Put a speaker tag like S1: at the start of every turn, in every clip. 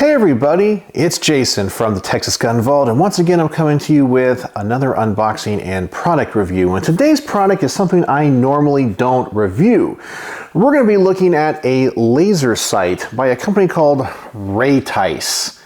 S1: Hey everybody, it's Jason from the Texas Gun Vault, and once again I'm coming to you with another unboxing and product review. And today's product is something I normally don't review. We're going to be looking at a laser sight by a company called Raytice.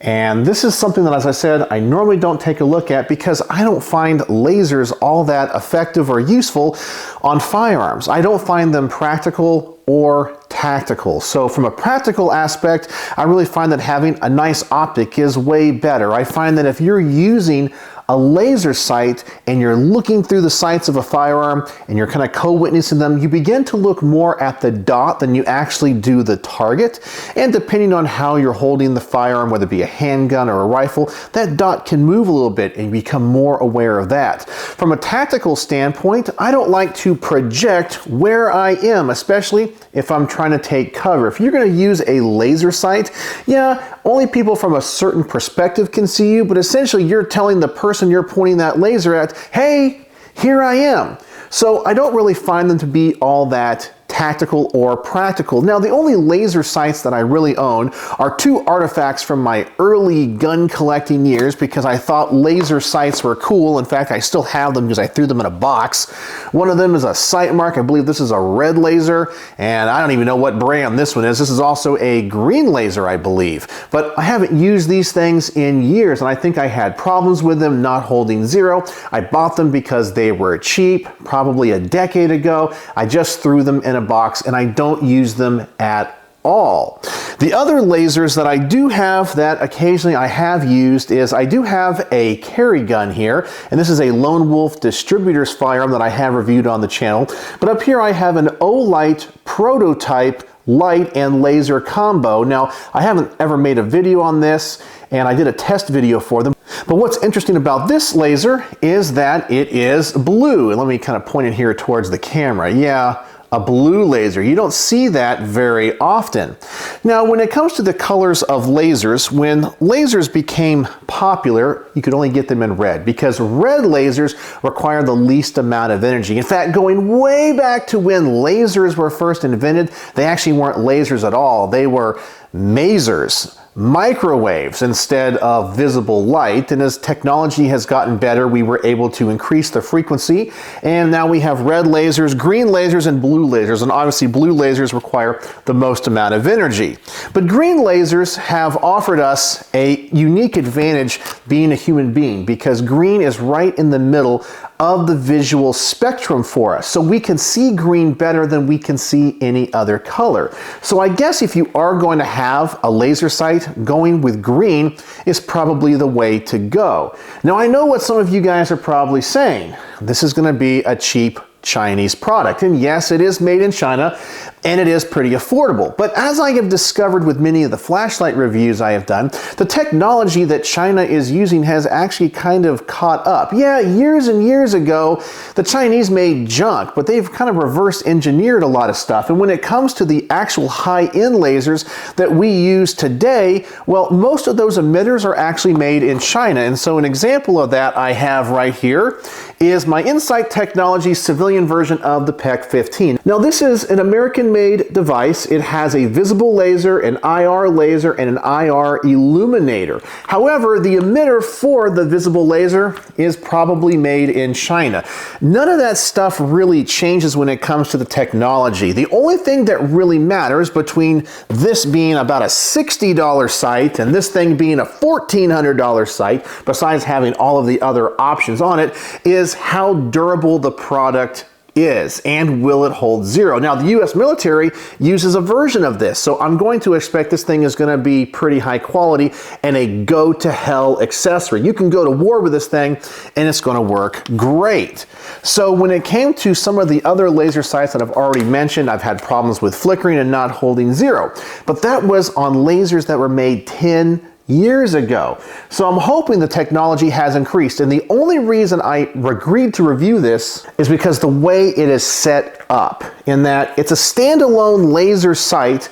S1: And this is something that, as I said, I normally don't take a look at because I don't find lasers all that effective or useful on firearms. I don't find them practical or tactical. So from a practical aspect, I really find that having a nice optic is way better. I find that if you're using a laser sight and you're looking through the sights of a firearm and you're kind of co-witnessing them, you begin to look more at the dot than you actually do the target. And depending on how you're holding the firearm, whether it be a handgun or a rifle, that dot can move a little bit and you become more aware of that. From a tactical standpoint, I don't like to project where I am, especially if I'm trying to take cover. If you're going to use a laser sight, yeah, only people from a certain perspective can see you, but essentially you're telling the person you're pointing that laser at, hey, here I am. So I don't really find them to be all that tactical or practical. Now, the only laser sights that I really own are two artifacts from my early gun collecting years because I thought laser sights were cool. In fact, I still have them because I threw them in a box. One of them is a sight mark. I believe this is a red laser, and I don't even know what brand this one is. This is also a green laser, I believe. But I haven't used these things in years, and I think I had problems with them not holding zero. I bought them because they were cheap, probably a decade ago. I just threw them in a box and I don't use them at all. The other lasers that I do have that occasionally I have used is I do have a carry gun here, and this is a Lone Wolf distributor's firearm that I have reviewed on the channel. But up here I have an Olight prototype light and laser combo. Now, I haven't ever made a video on this, and I did a test video for them. But what's interesting about this laser is that it is blue. And let me kind of point it here towards the camera. Yeah, a blue laser. You don't see that very often. Now, when it comes to the colors of lasers, when lasers became popular, you could only get them in red because red lasers require the least amount of energy. In fact, going way back to when lasers were first invented, they actually weren't lasers at all. They were masers, microwaves instead of visible light. And as technology has gotten better, we were able to increase the frequency, and now we have red lasers, green lasers, and blue lasers. And obviously blue lasers require the most amount of energy. But green lasers have offered us a unique advantage being a human being because green is right in the middle of the visual spectrum for us. So we can see green better than we can see any other color. So I guess if you are going to have a laser sight, going with green is probably the way to go. Now, I know what some of you guys are probably saying. This is going to be a cheap Chinese product. And yes, it is made in China and it is pretty affordable. But as I have discovered with many of the flashlight reviews I have done, the technology that China is using has actually kind of caught up. Yeah, years and years ago, the Chinese made junk, but they've kind of reverse engineered a lot of stuff. And when it comes to the actual high-end lasers that we use today, well, most of those emitters are actually made in China. And so an example of that I have right here is my Insight Technology civilian version of the PEC-15. Now, this is an American-made device. It has a visible laser, an IR laser, and an IR illuminator. However, the emitter for the visible laser is probably made in China. None of that stuff really changes when it comes to the technology. The only thing that really matters between this being about a $60 sight and this thing being a $1,400 sight, besides having all of the other options on it, is how durable the product is and will it hold zero. Now, the US military uses a version of this, so I'm going to expect this thing is going to be pretty high quality and a go to hell accessory. You can go to war with this thing and it's going to work great. So when it came to some of the other laser sights that I've already mentioned, I've had problems with flickering and not holding zero, but that was on lasers that were made 10 years ago. So I'm hoping the technology has increased, and the only reason I agreed to review this is because the way it is set up, in that it's a standalone laser sight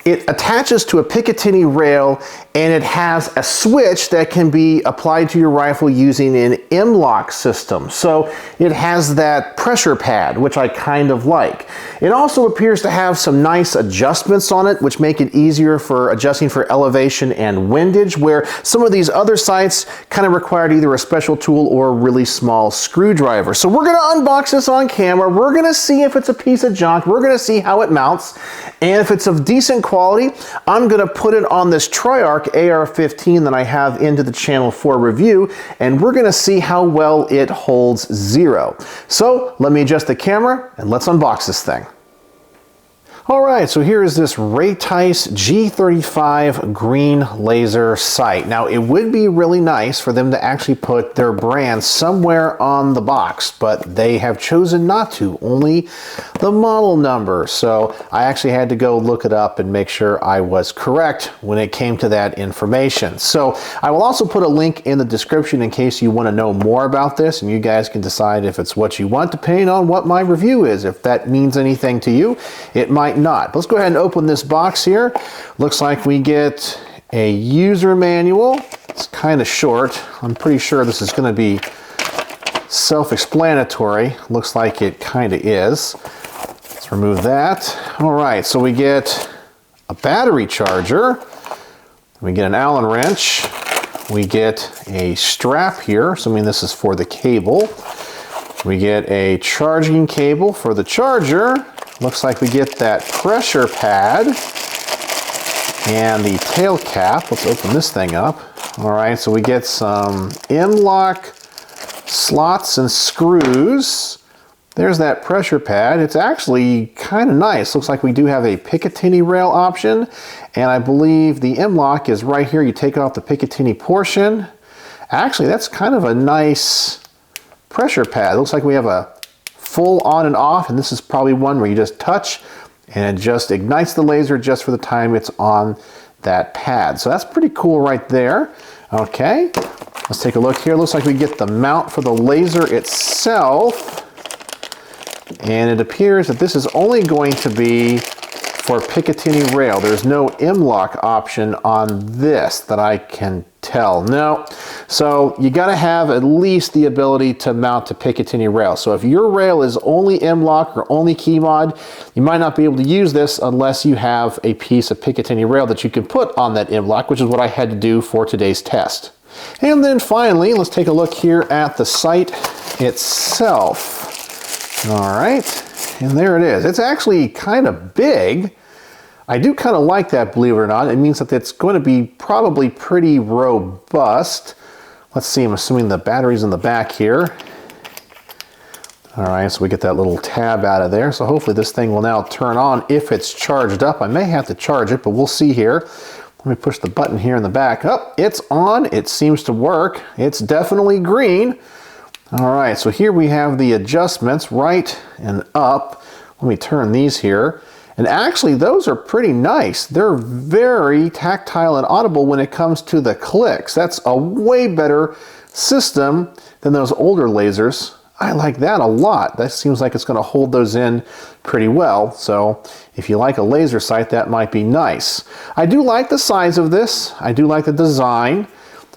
S1: It attaches to a Picatinny rail, and it has a switch that can be applied to your rifle using an M-LOK system. So it has that pressure pad, which I kind of like. It also appears to have some nice adjustments on it, which make it easier for adjusting for elevation and windage, where some of these other sights kind of required either a special tool or a really small screwdriver. So we're gonna unbox this on camera. We're gonna see if it's a piece of junk. We're gonna see how it mounts. And if it's of decent quality, I'm gonna put it on this Triarch AR-15 that I have into the channel for review, and we're gonna see how well it holds zero. So let me adjust the camera and let's unbox this thing. All right, so here is this Raytice G35 green laser sight. Now, it would be really nice for them to actually put their brand somewhere on the box, but they have chosen not to, only the model number. So I actually had to go look it up and make sure I was correct when it came to that information. So I will also put a link in the description in case you want to know more about this, and you guys can decide if it's what you want depending on what my review is. If that means anything to you, it might not. Let's go ahead and open this box here. Looks like we get a user manual. It's kind of short. I'm pretty sure this is going to be self-explanatory. Looks like it kind of is. Let's remove that. All right, so we get a battery charger. We get an Allen wrench. We get a strap here, assuming this is for the cable. We get a charging cable for the charger. Looks like we get that pressure pad and the tail cap. Let's open this thing up. All right, so we get some M-LOK slots and screws. There's that pressure pad. It's actually kind of nice. Looks like we do have a Picatinny rail option, and I believe the M-LOK is right here. You take off the Picatinny portion. Actually, that's kind of a nice pressure pad. Looks like we have a full on and off, and this is probably one where you just touch and it just ignites the laser just for the time it's on that pad. So that's pretty cool right there. Okay, let's take a look here. Looks like we get the mount for the laser itself, and it appears that this is only going to be for Picatinny rail. There's no M-LOK option on this that I can tell. No. So you got to have at least the ability to mount to Picatinny rail. So if your rail is only M-LOK or only key mod, you might not be able to use this unless you have a piece of Picatinny rail that you can put on that M-LOK, which is what I had to do for today's test. And then finally, let's take a look here at the sight itself. All right. And there it is. It's actually kind of big. I do kind of like that, believe it or not. It means that it's going to be probably pretty robust. Let's see, I'm assuming the battery's in the back here. All right, so we get that little tab out of there. So hopefully this thing will now turn on if it's charged up. I may have to charge it, but we'll see here. Let me push the button here in the back. Oh, it's on. It seems to work. It's definitely green. All right, so here we have the adjustments, right and up. Let me turn these here. And actually, those are pretty nice. They're very tactile and audible when it comes to the clicks. That's a way better system than those older lasers. I like that a lot. That seems like it's going to hold those in pretty well. So if you like a laser sight, that might be nice. I do like the size of this. I do like the design.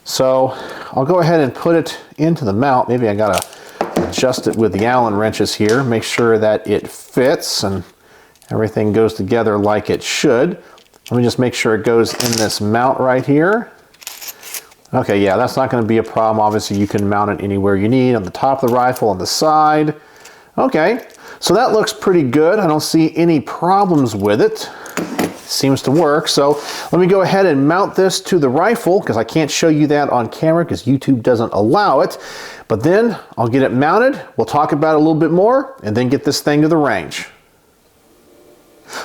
S1: So I'll go ahead and put it into the mount. Maybe I got to adjust it with the Allen wrenches here. Make sure that it fits and everything goes together like it should. Let me just make sure it goes in this mount right here. Okay, yeah, that's not going to be a problem. Obviously, you can mount it anywhere you need, on the top of the rifle, on the side. Okay, so that looks pretty good. I don't see any problems with it. Seems to work. So let me go ahead and mount this to the rifle, because I can't show you that on camera because YouTube doesn't allow it. But then I'll get it mounted. We'll talk about it a little bit more and then get this thing to the range.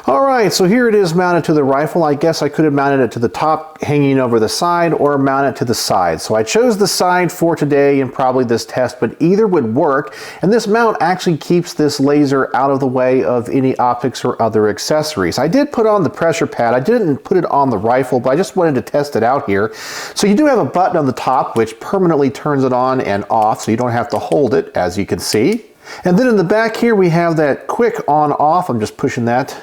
S1: All right, so here it is mounted to the rifle. I guess I could have mounted it to the top, hanging over the side, or mount it to the side. So I chose the side for today and probably this test, but either would work. And this mount actually keeps this laser out of the way of any optics or other accessories. I did put on the pressure pad. I didn't put it on the rifle, but I just wanted to test it out here. So you do have a button on the top which permanently turns it on and off, so you don't have to hold it, as you can see. And then in the back here we have that quick on-off. I'm just pushing that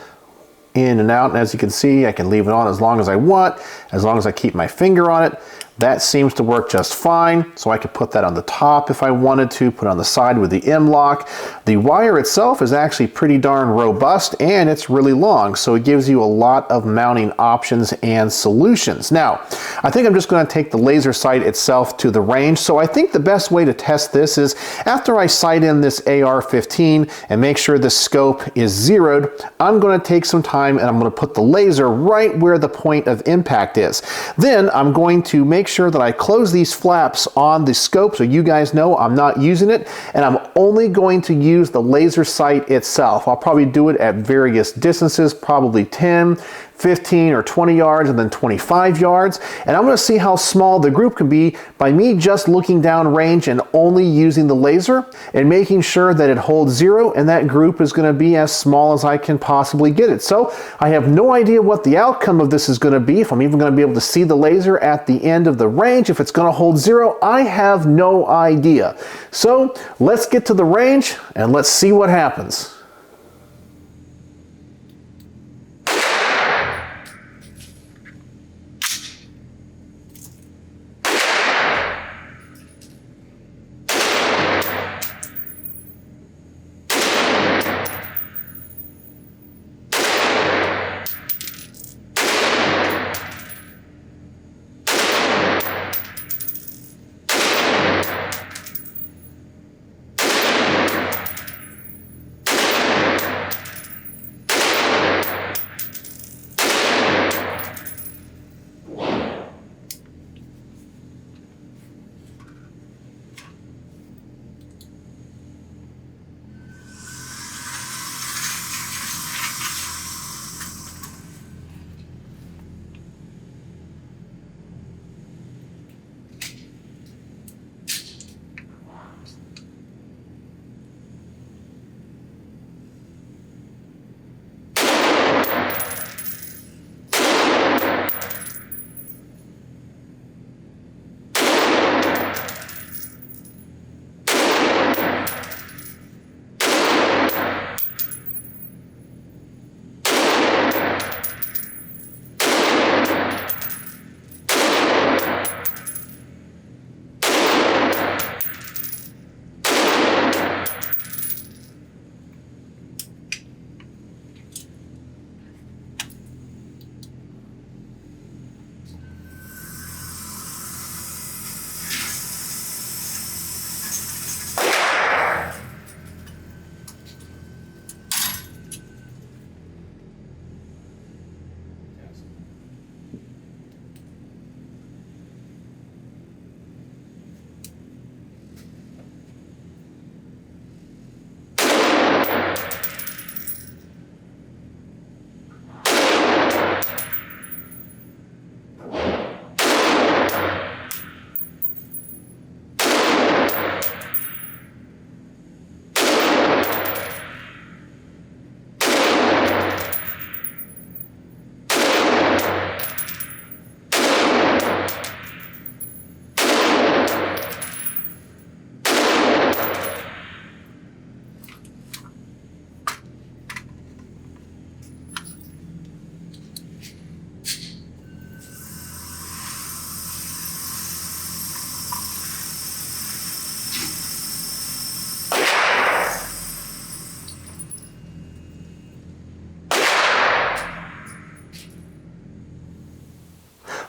S1: in and out. And as you can see, I can leave it on as long as I want, as long as I keep my finger on it. That seems to work just fine, so I could put that on the top if I wanted to, put it on the side with the M-lock. The wire itself is actually pretty darn robust, and it's really long, so it gives you a lot of mounting options and solutions. Now, I think I'm just going to take the laser sight itself to the range, so I think the best way to test this is after I sight in this AR-15 and make sure the scope is zeroed, I'm going to take some time and I'm going to put the laser right where the point of impact is. Then I'm going to make sure that I close these flaps on the scope so you guys know I'm not using it, and I'm only going to use the laser sight itself. I'll probably do it at various distances, probably 10, 15 or 20 yards and then 25 yards. And I'm going to see how small the group can be by me just looking down range and only using the laser and making sure that it holds zero, and that group is going to be as small as I can possibly get it. So I have no idea what the outcome of this is going to be, if I'm even going to be able to see the laser at the end of the range, if it's going to hold zero. I have no idea. So let's get to the range and let's see what happens.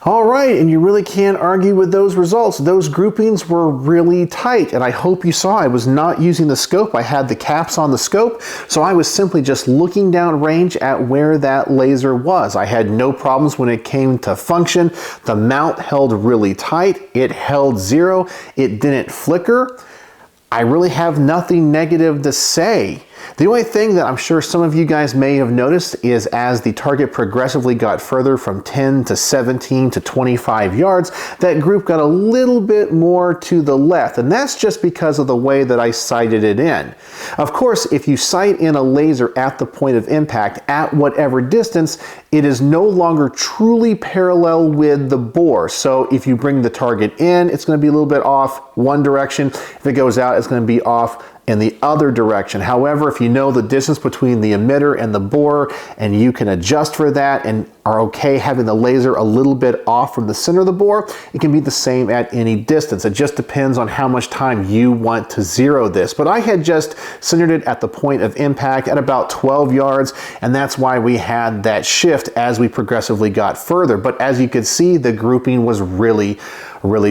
S1: All right, and you really can't argue with those results. Those groupings were really tight, and I hope you saw I was not using the scope. I had the caps on the scope, so I was simply just looking down range at where that laser was. I had no problems when it came to function. The mount held really tight. It held zero. It didn't flicker. I really have nothing negative to say. The only thing that I'm sure some of you guys may have noticed is as the target progressively got further from 10 to 17 to 25 yards, that group got a little bit more to the left, and that's just because of the way that I sighted it in. Of course, if you sight in a laser at the point of impact at whatever distance, it is no longer truly parallel with the bore. So if you bring the target in, it's going to be a little bit off one direction. If it goes out, it's going to be off in the other direction. However, if you know the distance between the emitter and the bore and you can adjust for that and are okay having the laser a little bit off from the center of the bore, it can be the same at any distance. It just depends on how much time you want to zero this. But I had just centered it at the point of impact at about 12 yards, and that's why we had that shift as we progressively got further. But as you could see, the grouping was really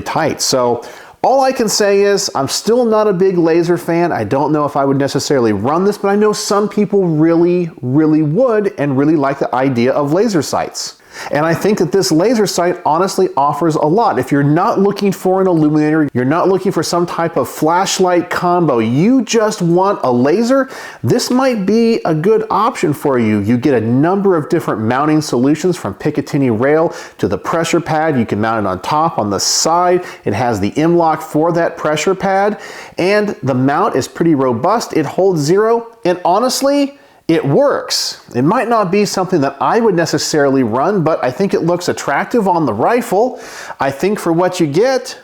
S1: tight. So all I can say is I'm still not a big laser fan. I don't know if I would necessarily run this, but I know some people really would and really like the idea of laser sights. And I think that this laser sight honestly offers a lot. If you're not looking for an illuminator, you're not looking for some type of flashlight combo, you just want a laser, this might be a good option for you. You get a number of different mounting solutions, from Picatinny rail to the pressure pad. You can mount it on top, on the side. It has the M-lock for that pressure pad, and the mount is pretty robust. It holds zero, and honestly, it works. It might not be something that I would necessarily run, but I think it looks attractive on the rifle. I think for what you get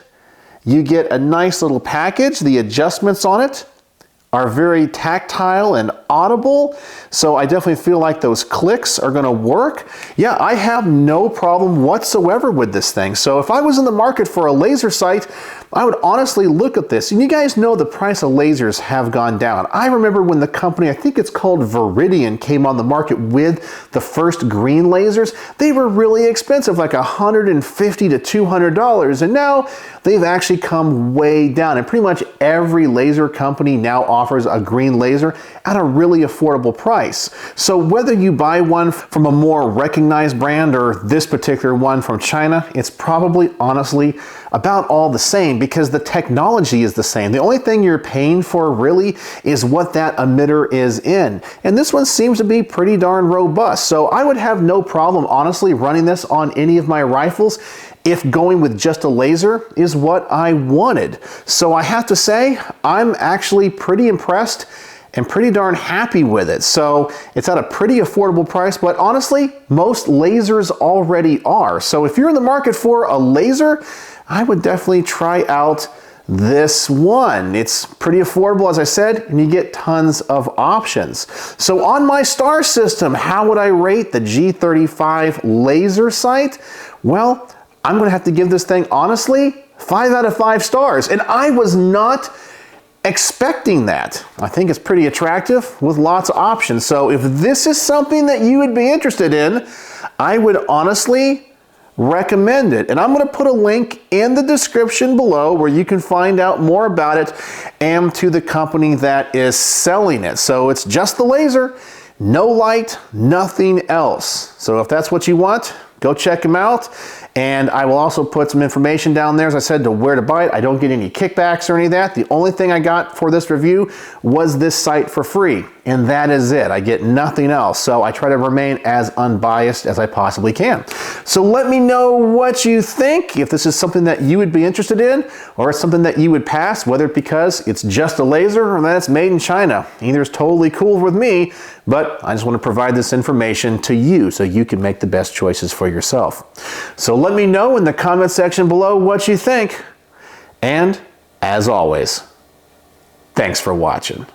S1: a nice little package. The adjustments on it are very tactile and audible, so I definitely feel like those clicks are gonna work. Yeah, I have no problem whatsoever with this thing. So if I was in the market for a laser sight, I would honestly look at this. And you guys know the price of lasers have gone down. I remember when the company, I think it's called Viridian, came on the market with the first green lasers. They were really expensive, like $150 to $200, and now they've actually come way down. And pretty much every laser company now offers a green laser at a really affordable price. So whether you buy one from a more recognized brand or this particular one from China, it's probably honestly about all the same, because the technology is the same. The only thing you're paying for really is what that emitter is in. And this one seems to be pretty darn robust. So I would have no problem honestly running this on any of my rifles if going with just a laser is what I wanted. So I have to say, I'm actually pretty impressed and pretty darn happy with it. So it's at a pretty affordable price, but honestly, most lasers already are. So if you're in the market for a laser, I would definitely try out this one. It's pretty affordable, as I said, and you get tons of options. So on my star system, how would I rate the G35 laser sight? Well, I'm gonna have to give this thing, honestly, 5 out of 5 stars. And I was not expecting that. I think it's pretty attractive with lots of options. So if this is something that you would be interested in, I would honestly recommend it. And I'm going to put a link in the description below where you can find out more about it and to the company that is selling it. So it's just the laser, no light, nothing else. So if that's what you want, go check them out. And I will also put some information down there, as I said, to where to buy it. I don't get any kickbacks or any of that. The only thing I got for this review was this site for free, and that is it. I get nothing else. So I try to remain as unbiased as I possibly can. So let me know what you think, if this is something that you would be interested in, or it's something that you would pass, whether because it's just a laser or that it's made in China. Either is totally cool with me, but I just want to provide this information to you so you can make the best choices for yourself. So let me know in the comment section below what you think. And as always, thanks for watching.